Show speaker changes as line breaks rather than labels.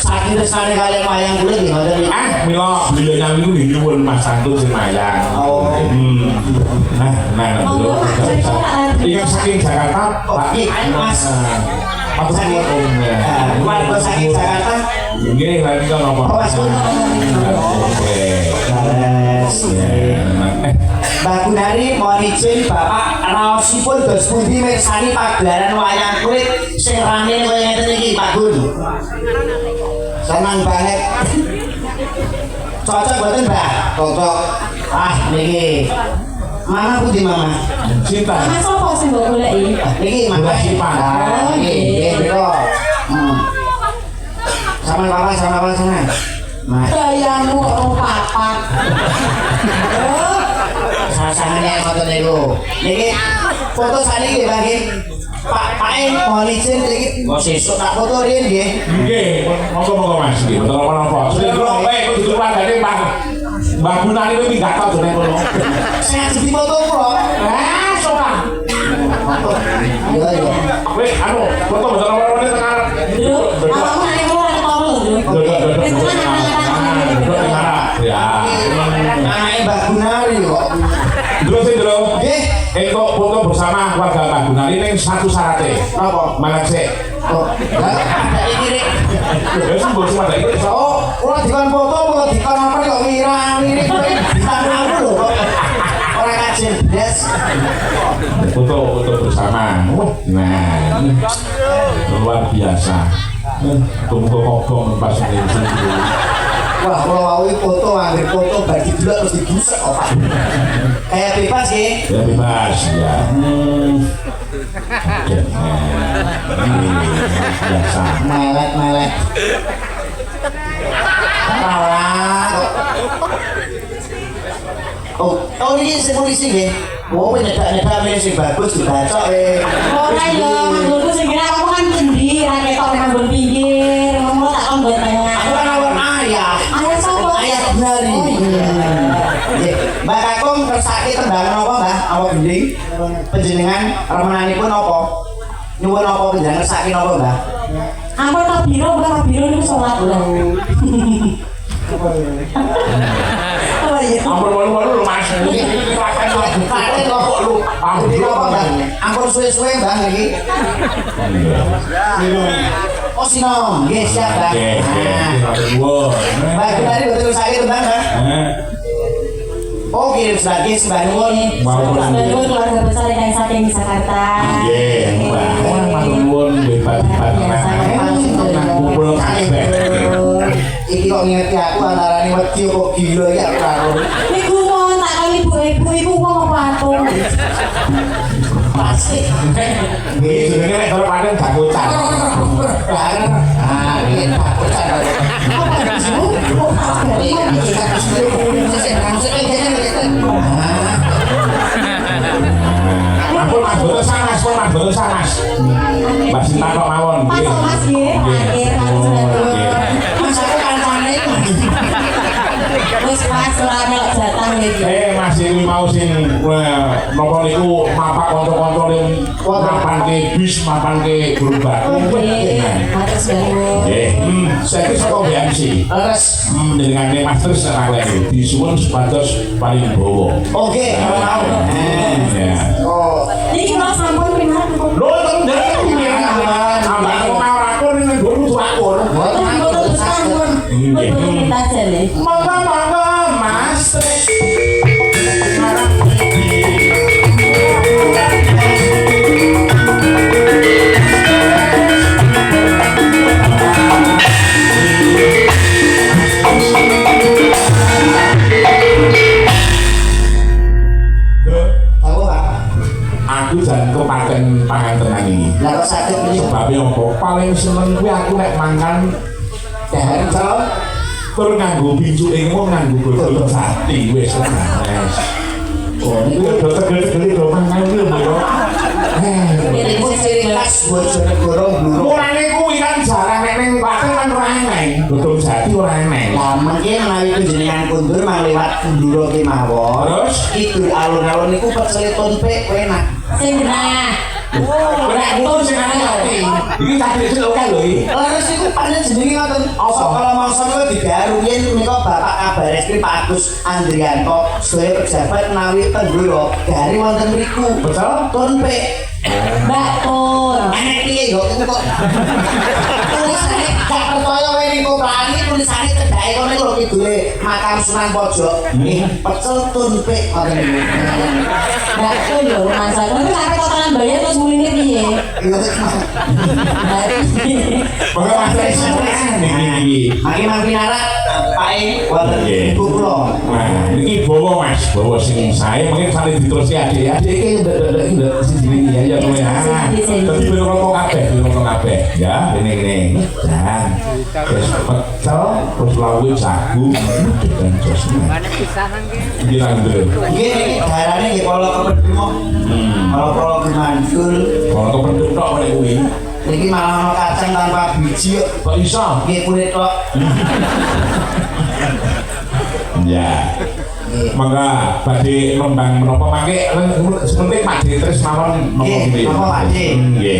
Saking resane kalian wayang kula nggih ngoten iki.
Mila beliau nyami ku nyuwun Mas Santun sing mayang.
Oh.
Iki saking Jakarta, Pak.
Mas.
Apa saking
Warga saking Jakarta.
Nggih, lha iki napa?
Mbak Gunari mohon izin Bapak raosipun dos pundi mirsani pagelaran wayang kulit sing rame kaya ngeten iki Pak Gun. Senang banget. Cocok mboten, Mbak? Cocok. Niki. Mama pundi Mama?
Cinta.
Mama sapa sing mbok goleki?
Niki Mama
Sipan.
Nggih, biro. Sama Papa sana. Mas.
Bayamu kok papat.
Sasangane ngoten niku. Niki foto saniki Pak nggih. Pak mohon izin iki sesuk tak foto riyen nggih.
Nggih, monggo Mas nggih, mboten napa-napa. Sing kula wae kudu keluargane Mbak Gunani kuwi minggat to jane kono.
Sing ajeng foto kula.
Sopan.
Iya.
Wis anu, foto mboten napa-napa tekan.
Lho, awakmu nek kula ora ketemu lho.
Ya.
Anake Mbak Gunari kok.
Terus
Nggih.
Entuk foto bersama warga Mbak Gunari ning satu syaratnya.
Napa?
Malah sik.
Ada iki rek.
Ya sing mbok cuma iki.
Ora dikon foto, kok dikon apa kok ngira-ngirik kowe ditanamu lho kok. Ora kajen blas.
Foto bersama. Nah, luar biasa. Tunggu kobong pas ning sini.
Wah, kalau mau foto, ambil foto, bagi dulu terus digusek apa? Kayak bebas ya?
Ya bebas ya. Biasa.
Melet. Oh ini si polisi ya? Oh nyedak sih bagus dibaca
Ora ya, nganggonku sing kira kamu kan endi, ra ketok nganggon pinggir, ngomong tak kon nggon tengah.
Aku kan awak ayah.
Ayah sapa?
Ayah Gunari. Mbak Kakung kersake tembangan apa Mbak? Awak gending? Penjenengan remenanipun apa? Nyuwun apa penjenengan kersake apa Mbak?
Ampun Pak Biro, Pak Biro niku salat lho. Oh iya.
Ampun lu Mas.
Paten kok lu. Ampun apa Mbak? Ampun suwe-suwe Mbak niki. Oh sinom, nggih siap Mbak. Mbak Gunari betul sakit tembang Mbak. Oh kirim sebagai sembah nuwun.
Nuwun keluarga besar yang saking Jakarta.
Nggih, Mbak. Matur nuwun hebat-hebat. Kumpul kabeh.
Iki kok ngerti aku antarane wedi kok gila iki aku karo.
Niku mau tak kali ibu-ibu mau patung.
Pasti.
Nggih, jenenge nek karo panen dakocan.
Ini dakocan. Apa sih?
Ampun Mas Boto sanas. Mbak Mbak Sinta kok mawon.
Pas kok Mas nggih, terakhir aku sudah turun.
Mas aku kancane
Wis pas ora melok jatah iki.
Mas ini mau sing napa niku mapak kanca-kanca ning mapanke bis, mapanke gerobak.
Nggih, matur suwun.
Nggih. Saiki saka BMC.
Terus
Dengan Mas terus rakyat disuwun supados paling bawa.
oke, mau.
Ya.
Oh,
Iki kula sampun pindah kok.
Lho teng ambak mau rakon ning nggon tuakon.
Betul sampun. Betul kita jane.
Monggo Mas.
tahu Pak.
Aku jan kepaten pangan tenang iki.
Lah kok sakit ini?
Sebabnya apa? Paling seneng kuwi aku nek mangan
Dahar calon.
tur nganggo pincuke mau nganggo godhong sati wis wis.
Oh, ini
Iki do tegel-tegel do mangan iki lho.
Ini ciri khas Bojonegoro Bluro.
Mulane kuwi kan jarang nek ning Klaten kan ora eneng. Godhong sati ora eneng.
Lah mungkin menawi panjenengan kundur mang lewat Bluro ki mawon.
Terus?
Kidul alun-alun niku pecel tempe enak.
Sing genah.
Nek kudu sing ati. Iki tak dhisik oke lho iki.
Laris niku panen jenenge ngoten. Kalau mangsa niku digaru yen menika Bapak Kabar Eskrim Pak Agus Andrianto sedaya pejabat menawi teng Bluro gari wonten mriku.
Betul?
Tempe.
Mbak Tur.
Enak piye yo itu kok. Tulisane gak percaya kowe niku prani tulisane cedhake kono niku lho kidule makam Sunan Pojok. Pecel tempe ngoten niku.
Mbak Tur yo masa tapi sampe kotoran bayar terus muline piye?
Iya.
Monggo Mas Tris. Niki.
Mangke Pinara Pak E wonten ibu kula.
Nah, ini bawa Mas, bawa sing sae mungkin saling diterusi adik iki ndak siji ya to ya. Dadi ben rokok kabeh, ya gini. Dan wis pecel terus lawe jagung dan josnya. Iki langgel.
Nggih niki darane nggih kala kepedhimo. Kala Mandul.
Kalau kependuk tok nek kuwi.
Niki malah ana kacang tanpa biji kok.
Kok iso?
Nggih kulit tok.
Ya. Mangga badhe nembang menapa mangke sepenting Pak Tris mawon
Nggih, napa Pak D?
Nggih.